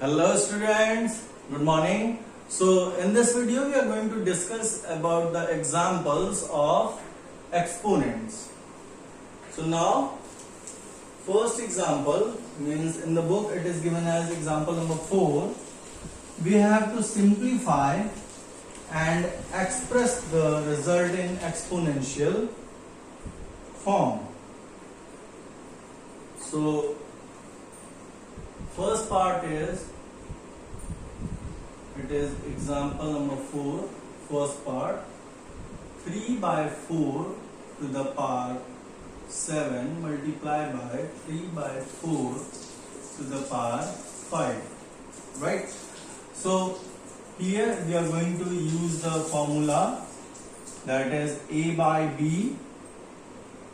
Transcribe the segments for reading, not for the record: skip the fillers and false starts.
Hello students, good morning. So in this video we are going to discuss about the examples of exponents. So now first example means in the book it is given as example number 4. We have to simplify and express the result in exponential form. So first part is, it is example number 4, first part, 3 by 4 to the power 7 multiplied by 3 by 4 to the power 5, right? So here we are going to use the formula, that is a by b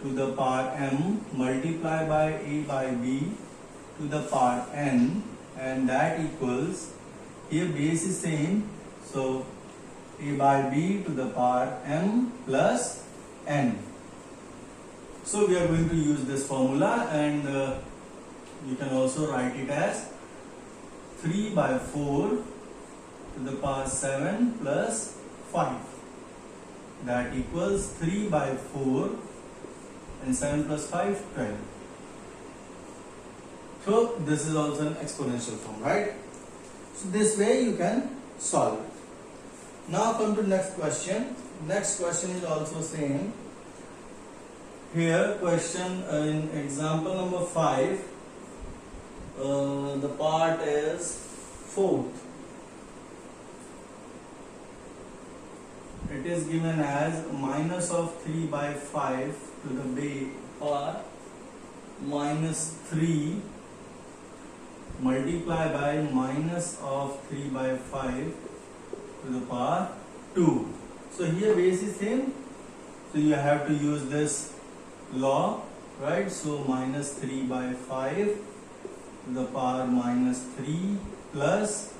to the power m multiplied by a by b to the power n, and that equals, here base is same, so a by b to the power m plus n. So we are going to use this formula, and you can also write it as 3 by 4 to the power 7 plus 5, that equals 3 by 4 and 7 plus 5, 12. So this is also an exponential form, right? So this way you can solve it. Now come to next question. Next question is also same. Here question in example number 5, the part is fourth. It is given as minus of 3 by 5 to the base power minus 3 multiply by minus of 3 by 5 to the power 2. So here base is same, so you have to use this law, right? So minus 3 by 5 to the power minus 3 plus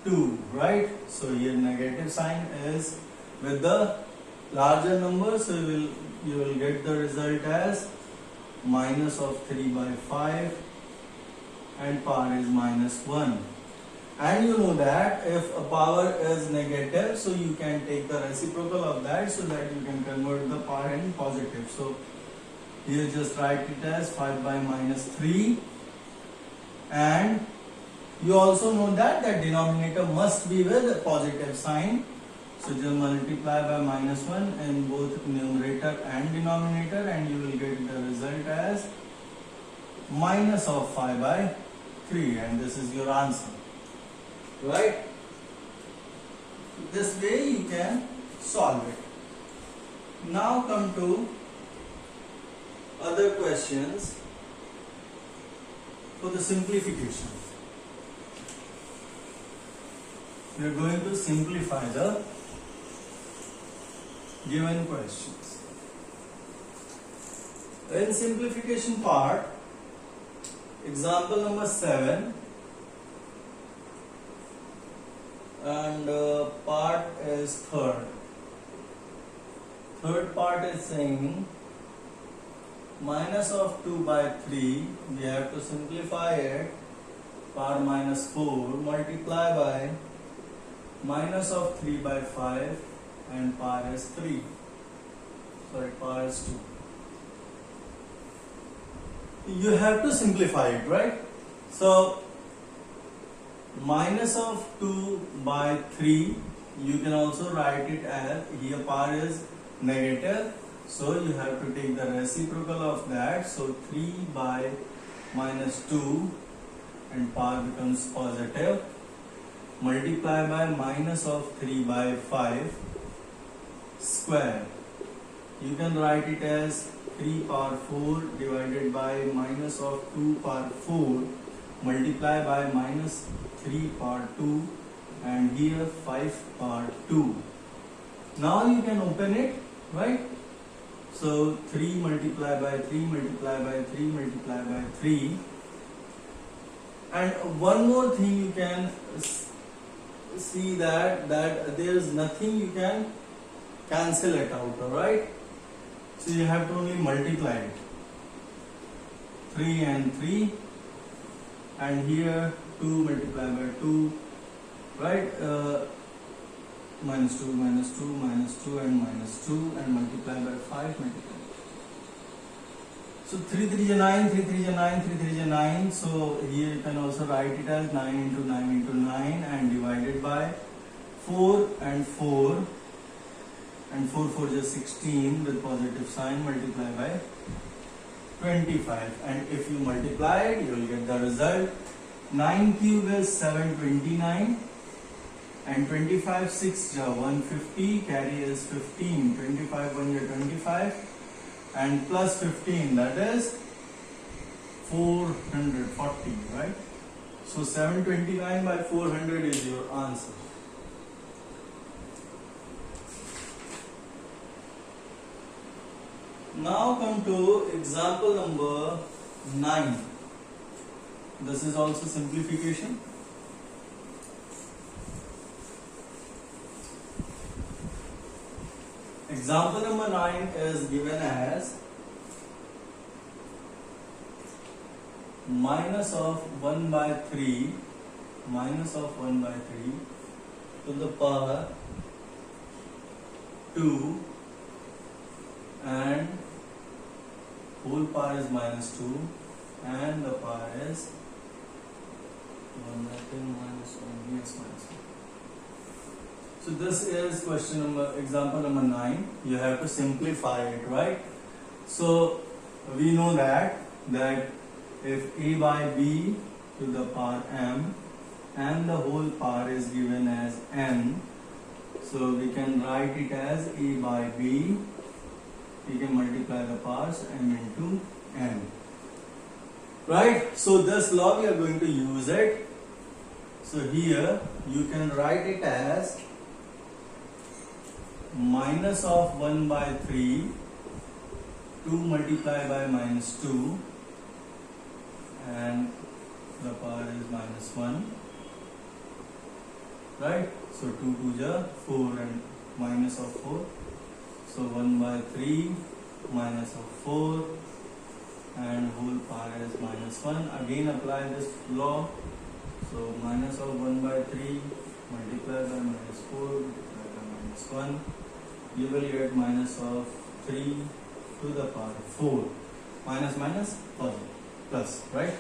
2, right? So here negative sign is with the larger number, so you will get the result as minus of 3 by 5 and power is minus 1. And you know that if a power is negative, so you can take the reciprocal of that, so that you can convert the power in positive. So here just write it as 5 by minus 3, and you also know that the denominator must be with a positive sign, so just multiply by minus 1 in both numerator and denominator, and you will get the result as minus of 5 by 3, and this is your answer, right? This way you can solve it. Now come to other questions for the simplification. We are going to simplify the given questions. In simplification part, example number 7, and part is third. Third part is saying minus of 2 by 3, we have to simplify it, power minus 4 multiply by minus of 3 by 5 and power is 3, sorry, power is 2. You have to simplify it, right? So minus of 2 by 3, you can also write it as, here power is negative, so you have to take the reciprocal of that, so 3 by minus 2 and power becomes positive, multiply by minus of 3 by 5 square. You can write it as 3 power 4 divided by minus of 2 power 4 multiply by minus 3 power 2, and here 5 power 2. Now you can open it, right? So 3 multiply by 3 multiply by 3 multiply by 3. And one more thing you can see that there is nothing you can cancel it out, alright? So you have to only multiply it. 3 and 3, and here 2 multiplied by 2, right? Minus 2, minus 2, minus 2 and minus 2 and multiplied by 5 multiplied. So 3 3 is 9, 3 3 is 9, 3 3 is 9. So here you can also write it as 9 into 9 into 9 and divided by 4 and 4 and 4 4 is 16 with positive sign, multiplied by 25, and if you multiply it you will get the result. 9 cube is 729 and 25 6 is 150, carry is 15, 25 1 is 25 and plus 15, that is 440, right? So 729 by 400 is your answer. Now come to example number 9. This is also simplification. Example number 9 is given as minus of 1 by 3 to the power 2 and whole power is minus 2 and the power is 1 by 10 minus 1 yes minus 1. So this is example number 9. You have to simplify it, right? So we know that if a by b to the power m and the whole power is given as n, so we can write it as a by b. We can multiply the powers m into n, right? So this law we are going to use it. So here you can write it as minus of 1 by 3, 2 multiplied by minus 2 and the power is minus 1, right? So 2 2 is 4 and minus of 4. So 1 by 3 minus of 4 and whole power is minus 1. Again apply this law. So minus of 1 by 3 multiplied by minus 4 multiplied by minus 1. You will get minus of 3 to the power 4. Minus minus plus, right?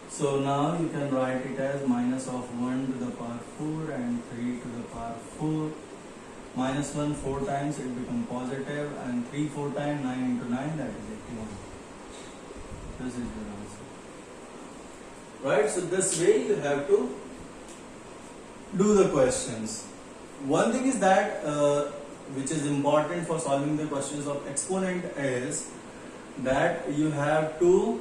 So now you can write it as minus of 1 to the power 4 and 3 to the power 4. Minus 1 4 times it becomes positive and 3 4 times 9 into 9, that is 81. This is your answer, right? So this way you have to do the questions. One thing is that which is important for solving the questions of exponent is that you have to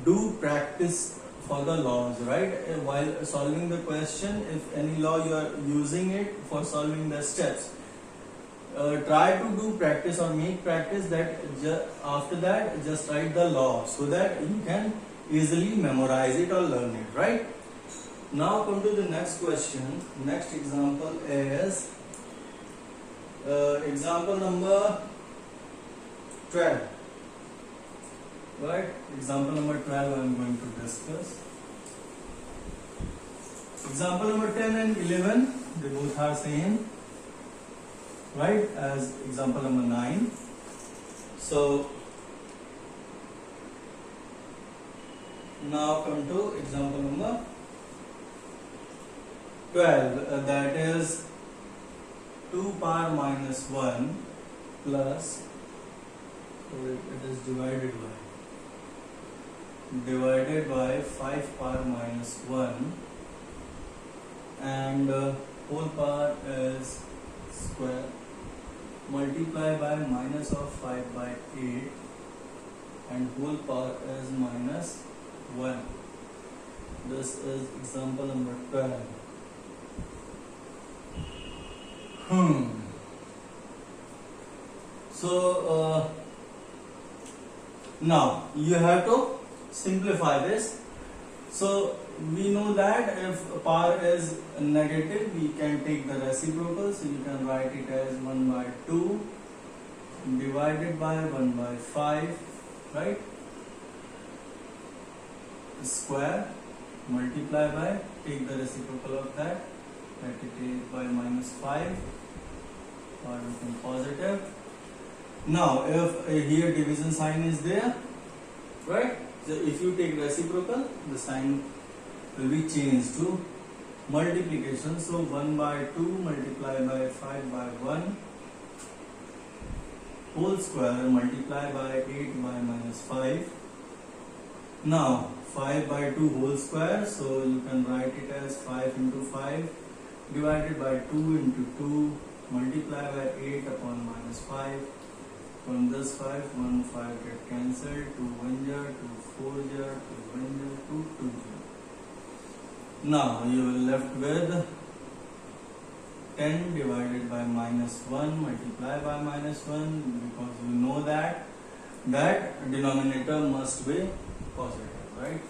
do practice for the laws, right? While solving the question, if any law you are using it for solving the steps, try to do practice or make practice that after that just write the law so that you can easily memorize it or learn it, right? Now come to the next question. Next example is example number 12, right? Example number 12 I am going to discuss. Example number 10 and 11, they both are same, right, as example number 9. So now come to example number 12, that is 2 power minus 1 plus, so it is divided by 5 power minus 1 and whole power is square, multiply by minus of 5 by 8 and whole power is minus 1. This is example number 12. So now you have to simplify this. So we know that if power is negative, we can take the reciprocal. So you can write it as 1 by 2 divided by 1 by 5, right? square multiply by, take the reciprocal of that, let it is by minus 5 or become positive. Now if here division sign is there, right? So if you take reciprocal, the sign will be changed to multiplication. So 1 by 2 multiplied by 5 by 1 whole square multiplied by 8 by minus 5. Now 5 by 2 whole square, so you can write it as 5 into 5 divided by 2 into 2 multiplied by 8 upon minus 5. From this 5, 1 5 get cancelled, 2 1 jar, 2 4 jar, 2 1 jar, 2 2 jar. Now you will left with 10 divided by minus 1 multiplied by minus 1, because you know that denominator must be positive, right?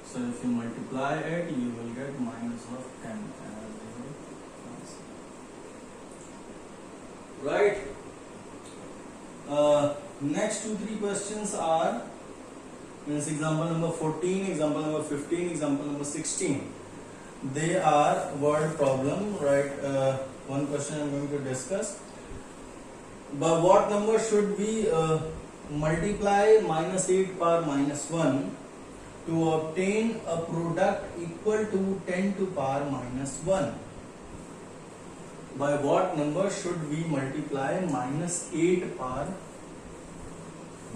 So if you multiply it, you will get minus of 10 as the answer. Right? Next 2-3 questions are, means example number 14, example number 15, example number 16. They are word problem, right? One question I am going to discuss. By what number should we multiply minus 8 power minus 1 to obtain a product equal to 10 to power minus 1? By what number should we multiply minus 8 power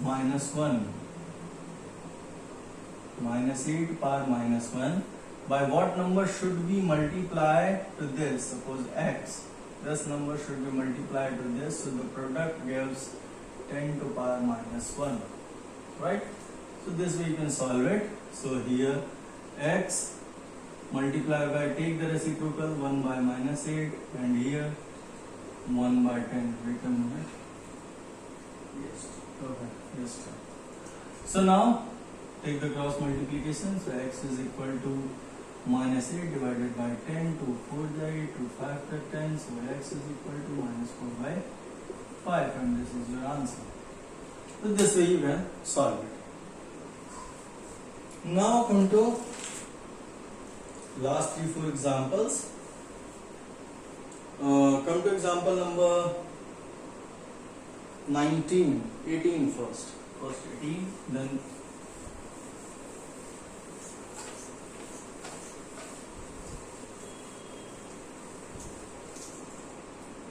minus 1? Minus 8 power minus 1. By what number should we multiply to this? Suppose x. This number should be multiplied to this. So the product gives 10 to power minus 1. Right? So this way you can solve it. So here x multiply by, take the reciprocal, 1 by minus 8, and here 1 by 10. Written it. Yes. Okay. Yes. So now take the cross multiplication. So x is equal to minus 8 divided by 10, 2 4 by 8, 2 5 by 10. So x is equal to minus 4 by 5, and this is your answer. So this way you can solve it. Now come to last 3-4 examples. Come to example number 18 first. First 18, then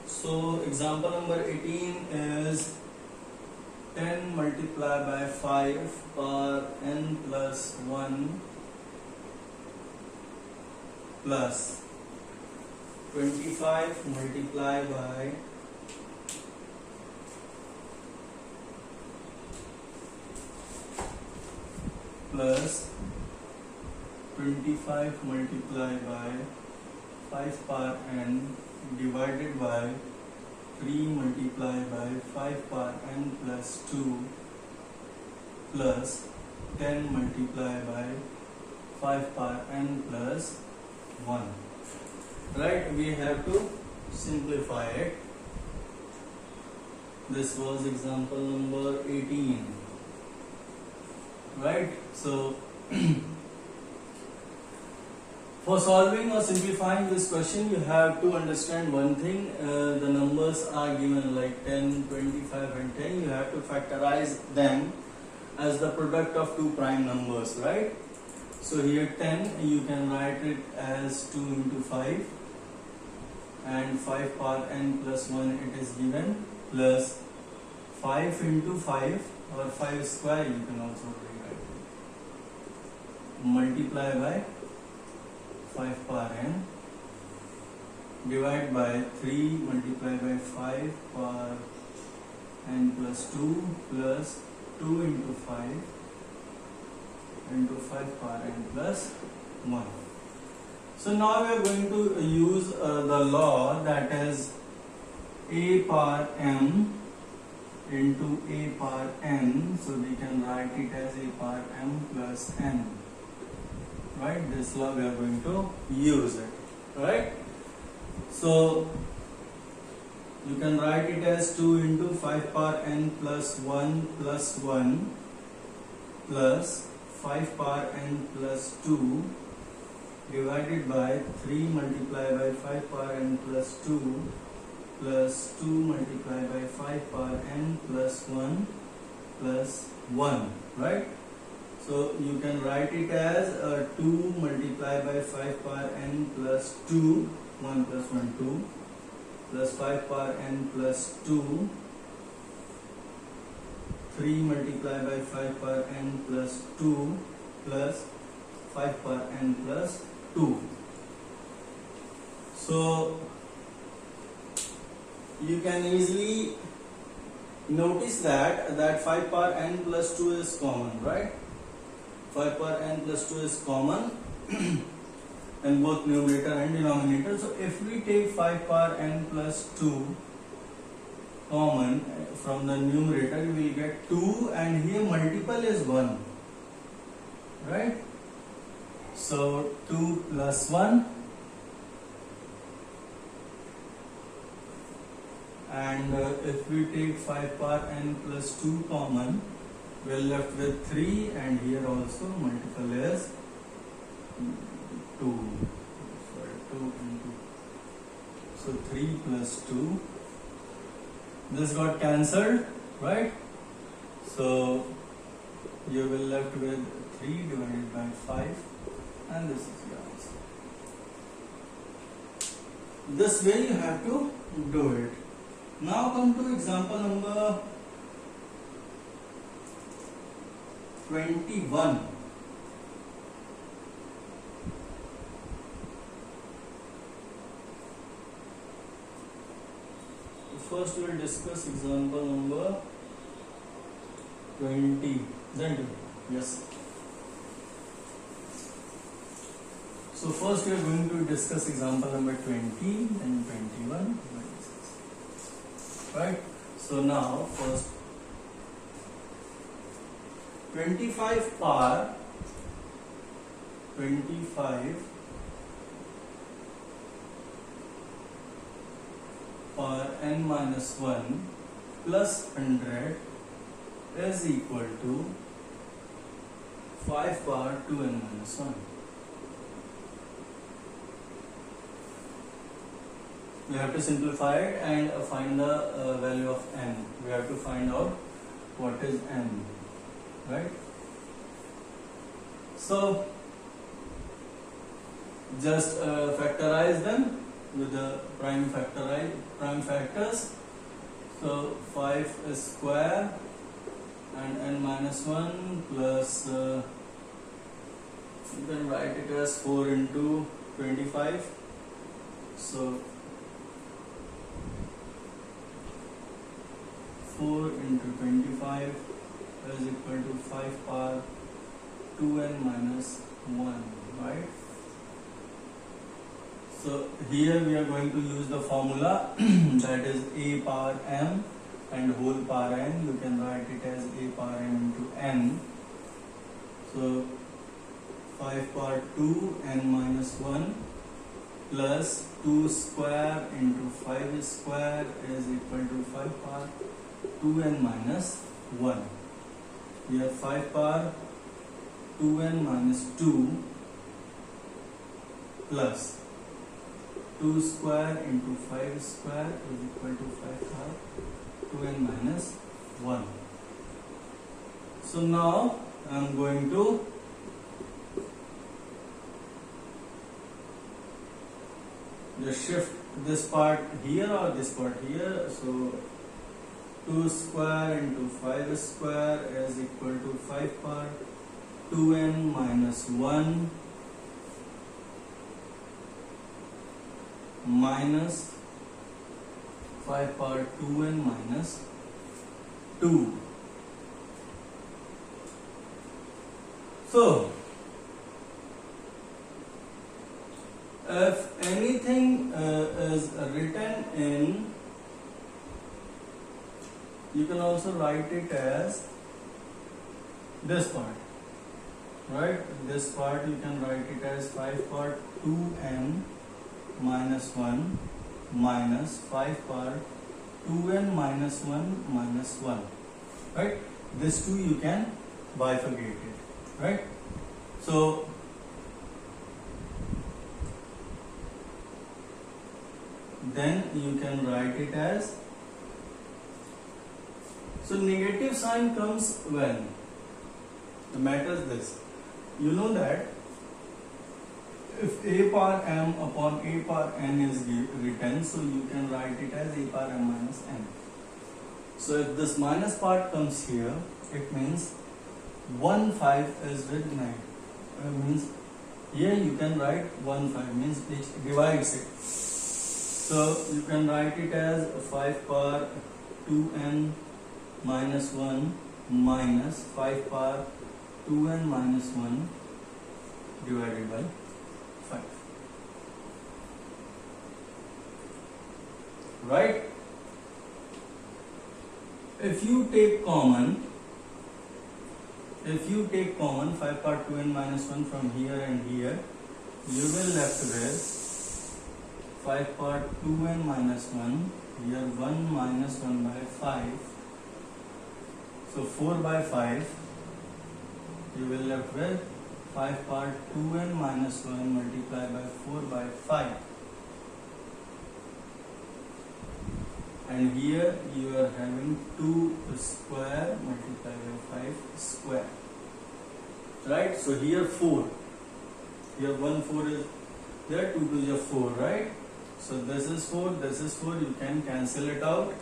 so example number 18 is 10 multiplied by 5 power n plus 1 plus 25 multiplied by 25 multiplied by 5 power n divided by 3 multiplied by 5 power n plus 2 plus 10 multiplied by 5 power n plus 1. Right, we have to simplify it. This was example number 18. Right, so for solving or simplifying this question, you have to understand one thing. The numbers are given like 10, 25 and 10. You have to factorize them as the product of two prime numbers, right? So here 10, you can write it as 2 into 5, and 5 power n plus 1 it is given, plus 5 into 5 or 5 square you can also rewrite it. Multiply by 5 power n, divide by 3 multiplied by 5 power n plus 2 plus 2 into 5 into 5 power n plus 1. So now we are going to use the law, that is a power m into a power n. So we can write it as a power m plus n. Right, this law we are going to use it. Right, so you can write it as 2 into 5 power n plus 1 plus 1 plus 5 power n plus 2 divided by 3 multiplied by 5 power n plus 2 plus 2 multiplied by 5 power n plus 1 plus 1, right? So you can write it as 2 multiplied by 5 power n plus 2, 1 plus 1, 2, plus 5 power n plus 2, 3 multiplied by 5 power n plus 2 plus 5 power n plus 2. So you can easily notice that 5 power n plus 2 is common, right? 5 power n plus 2 is common in both numerator and denominator. So if we take 5 power n plus 2 common from the numerator, we will get 2, and here multiple is 1, right? So 2 plus 1, and if we take 5 power n plus 2 common, we are left with 3, and here also multiple is 2. Sorry, 2 into. So 3 plus 2. This got cancelled, right? So you will left with 3 divided by 5, and this is your answer. This way you have to do it. Now come to example number 21. First we will discuss example number 20. Then yes. So first we are going to discuss example number 20 and 21. Right? So now first 25 power 25 power n minus 1 plus 100 is equal to 5 power 2n minus 1. We have to simplify it and find the value of n. We have to find out what is n, right? So just factorize them with the prime factors. So 5 is square and n minus 1 plus you can write it as 4 into 25. So 4 into 25 is equal to 5 power 2n minus 1, right? So here we are going to use the formula that is a power m and whole power n. You can write it as a power m into n. So 5 power 2 n minus 1 plus 2 square into 5 square is equal to 5 power 2n minus 1. We have 5 power 2n minus 2 plus 2 square into 5 square is equal to 5 power 2n minus 1. So now I am going to just shift this part here or this part here. So 2 square into 5 square is equal to 5 power 2n minus 1 minus 5 power 2n minus 2. So if anything is written in, you can also write it as this part, right? This part you can write it as 5 power 2n minus 1 minus 5 power 2n minus 1 minus 1, right? This two you can bifurcate it, right? So then you can write it as, so negative sign comes when the matter is this. You know that if a power m upon a power n is written, so you can write it as a power m minus n. So if this minus part comes here, it means 1 5 is with 9. Means here you can write 1 5 means it divides it. So you can write it as 5 power 2n minus 1 minus 5 power 2n minus 1 divided by 5. Right? If you take common 5 power 2n minus 1 from here and here, you will left with 5 power 2n minus 1, here 1 minus 1 by 5. So 4 by 5, you will left with 5 power 2n minus 1 multiplied by 4 by 5. And here you are having 2 square multiplied by 5 square. Right? So here 4. Here 1 4 is there, 2 2 is 4, right? So this is 4, this is 4, you can cancel it out.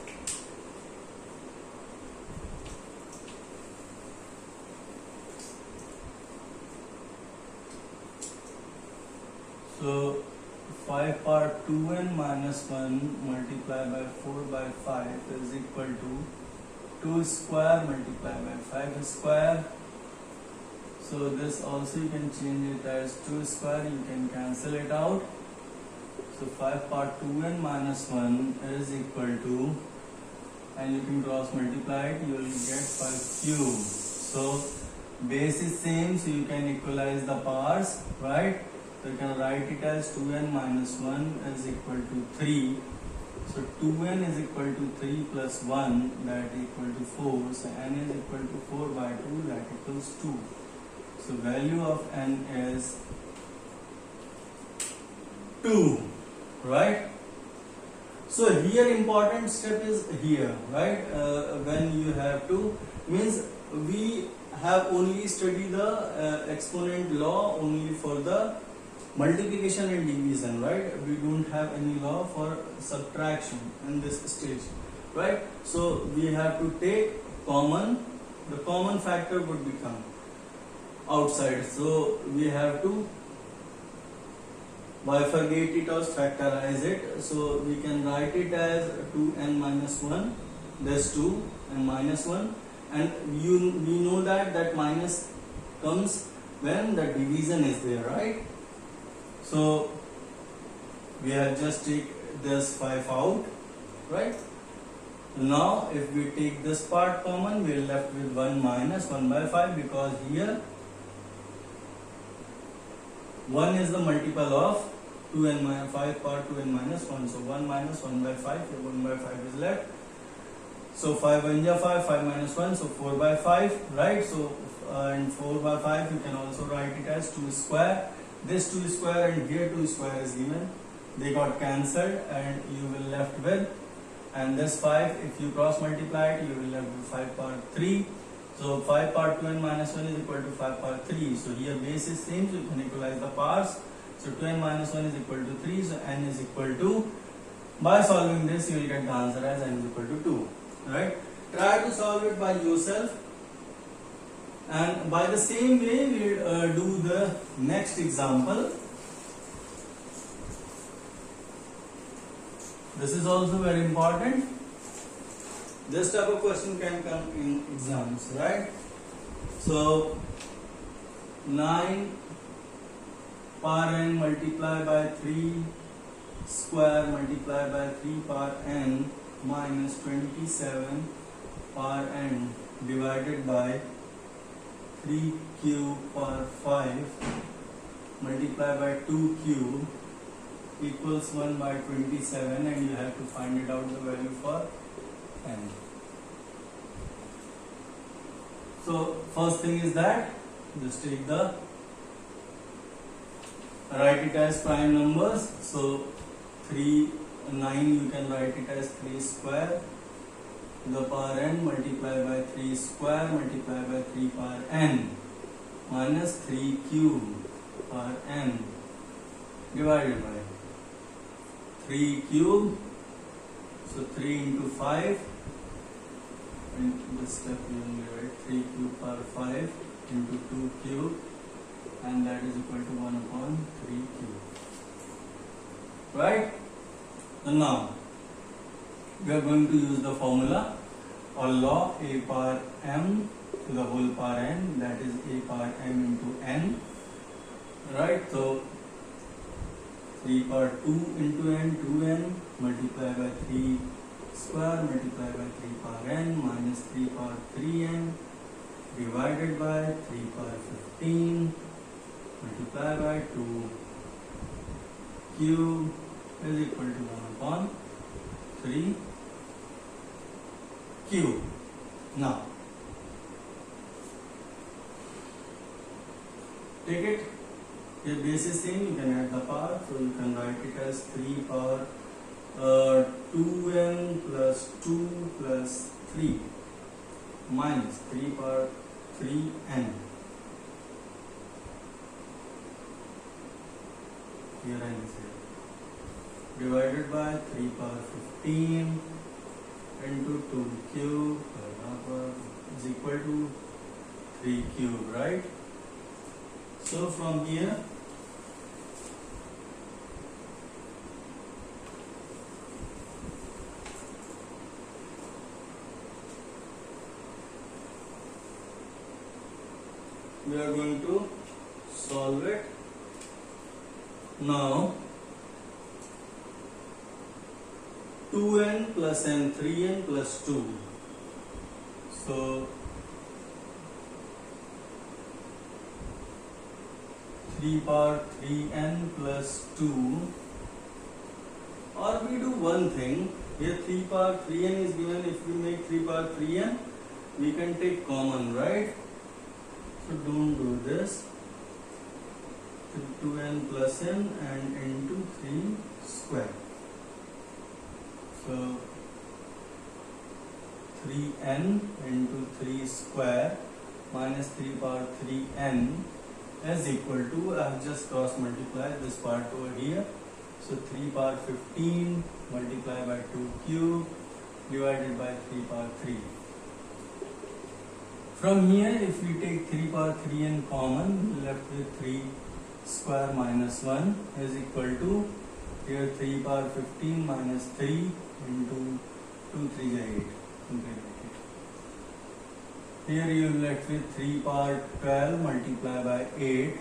So 5 power 2n minus 1 multiplied by 4 by 5 is equal to 2 square multiplied by 5 square. So this also you can change it as 2 square, you can cancel it out. So 5 power 2n minus 1 is equal to, and you can cross multiply it, you will get 5 cube. So base is same, so you can equalize the powers, right? So you can write it as 2n minus 1 is equal to 3. So 2n is equal to 3 plus 1, that is equal to 4. So n is equal to 4 by 2, that equals 2. So value of n is 2, right? So here important step is here, right? When you have to, means we have only studied the exponent law only for the multiplication and division, right? We don't have any law for subtraction in this stage, right? So we have to take common, the common factor would become outside, so we have to bifurcate it or factorize it. So we can write it as 2n minus 1, this 2 and minus 1, and we know that minus comes when the division is there, right? So we have just take this 5 out, right? Now if we take this part common, we are left with 1 minus 1 by 5, because here 1 is the multiple of 2n minus 5 power 2n minus 1. So 1 minus 1 by 5, so 1 by 5 is left. So 5 1 ja 5, 5 minus 1, so 4 by 5, right? So and 4 by 5 you can also write it as 2 square. This 2 square and here 2 square is given. They got cancelled and you will left with, and this 5, if you cross multiply it, you will left with 5 power 3. So 5 power 2n minus 1 is equal to 5 power 3. So here base is same, so you can equalize the powers. So 2n minus 1 is equal to 3, so n is equal to, by solving this you will get the answer as n is equal to 2, right? Try to solve it by yourself, and by the same way we will do the next example. This is also very important. This type of question can come in exams, right? So 9 power n multiplied by 3 square multiplied by 3 power n minus 27 power n divided by 3 cube power 5 multiplied by 2 cube equals 1 by 27, and you have to find it out the value for n. So first thing is that just take the write it as prime numbers. So 3, 9 you can write it as 3 square to the power n multiplied by 3 square multiplied by 3 power n minus 3 cube power n divided by 3 cube. So 3 into 5, and this step we only write 3 cube power 5 into 2 cube, and that is equal to 1 upon 3 cube. Right? And now we are going to use the formula or law a power m to the whole power n, that is a power m into n. Right? So 3 power 2 into n, 2n multiplied by 3 square multiplied by 3 power n minus 3 power 3n divided by 3 power 15 multiplied by 2 cube is equal to 1 upon 3 cube. Now take it. Your base is same, you can add the power, so you can write it as 3 power 2n plus 2 plus 3 minus 3 power 3n here and here divided by 3 power 15 into 2 cube is equal to 3 cube, right? So from here we are going to solve it. Now 2n plus n, 3n plus 2. So 3 power 3n plus 2, or we do one thing here. 3 power 3n is given. If we make 3 power 3n, we can take common, right? So don't do this. 2n plus n and into 3 square. So 3n into 3 square minus 3 power 3n is equal to, I have just cross multiplied this part over here. So 3 power 15 multiplied by 2 cube divided by 3 power 3. From here, if we take 3 power 3n common, we left with 3 square minus 1 is equal to, here 3 power 15 minus 3 into 2 3 8. Here you will left with 3 power 12 multiplied by 8,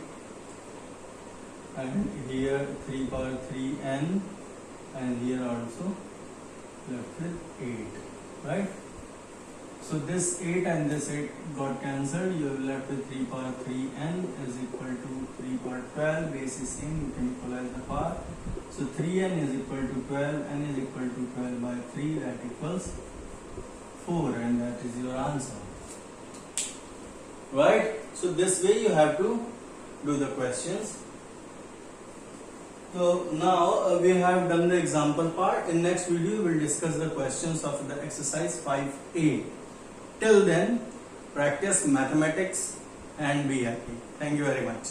and here 3 power 3n, and here also left with 8, right? So this 8 and this 8 got cancelled. You have left with 3 power 3n is equal to 3 power 12. Base is same, you can equalize the power. So 3n is equal to 12, n is equal to 12 by 3, that equals 4, and that is your answer. Right? So this way you have to do the questions. So now we have done the example part. In next video we will discuss the questions of the exercise 5A. Till then, practice mathematics and be happy. Thank you very much.